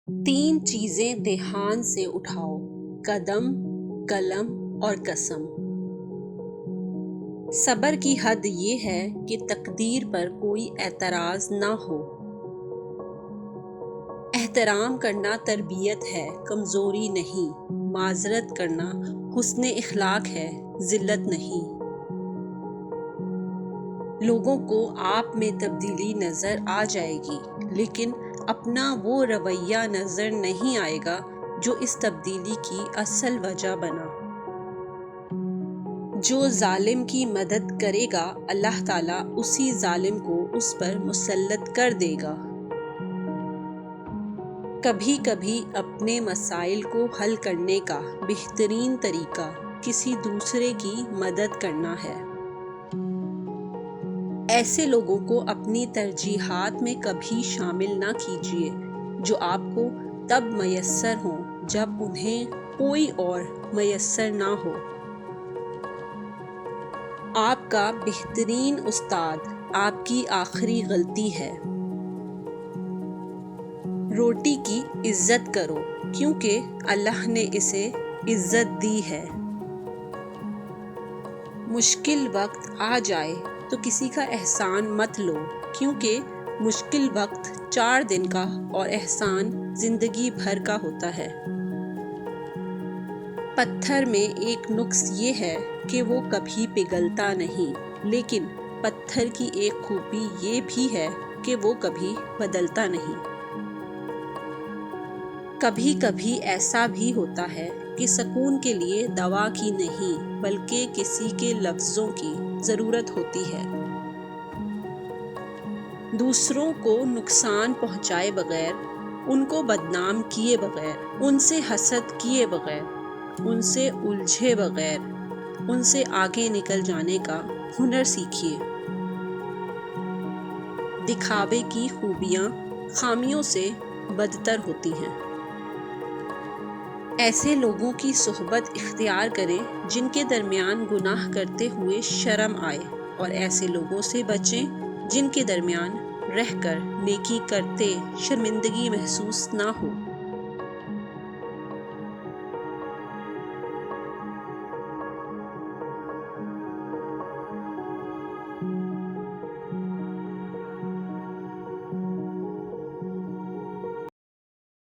3 چیزیں دھیان سے اٹھاؤ: قدم، قلم اور قسم۔ صبر کی حد یہ ہے کہ تقدیر پر کوئی اعتراض نہ ہو۔ احترام کرنا تربیت ہے، کمزوری نہیں۔ معذرت کرنا حسن اخلاق ہے، ذلت نہیں۔ لوگوں کو آپ میں تبدیلی نظر آ جائے گی، لیکن اپنا وہ رویہ نظر نہیں آئے گا جو اس تبدیلی کی اصل وجہ بنا۔ جو ظالم کی مدد کرے گا، اللہ تعالیٰ اسی ظالم کو اس پر مسلط کر دے گا۔ کبھی کبھی اپنے مسائل کو حل کرنے کا بہترین طریقہ کسی دوسرے کی مدد کرنا ہے۔ ایسے لوگوں کو اپنی ترجیحات میں کبھی شامل نہ کیجیے جو آپ کو تب میسر ہوں جب انہیں کوئی اور میسر نہ ہو۔ آپ کا بہترین استاد آپ کی آخری غلطی ہے۔ روٹی کی عزت کرو کیونکہ اللہ نے اسے عزت دی ہے۔ مشکل وقت آ جائے تو کسی کا احسان مت لو کیونکہ مشکل وقت 4 دن کا اور احسان زندگی بھر کا ہوتا ہے۔ پتھر میں ایک نقص یہ ہے کہ وہ کبھی پگھلتا نہیں، لیکن پتھر کی ایک خوبی یہ بھی ہے کہ وہ کبھی بدلتا نہیں۔ کبھی کبھی ایسا بھی ہوتا ہے کہ سکون کے لیے دوا کی نہیں بلکہ کسی کے لفظوں کی ضرورت ہوتی ہے۔ دوسروں کو نقصان پہنچائے بغیر، ان کو بدنام کیے بغیر، ان سے حسد کیے بغیر، ان سے الجھے بغیر، ان سے آگے نکل جانے کا ہنر سیکھیے۔ دکھاوے کی خوبیاں خامیوں سے بدتر ہوتی ہیں۔ ایسے لوگوں کی صحبت اختیار کریں جن کے درمیان گناہ کرتے ہوئے شرم آئے، اور ایسے لوگوں سے بچیں جن کے درمیان رہ کر نیکی کرتے شرمندگی محسوس نہ ہو۔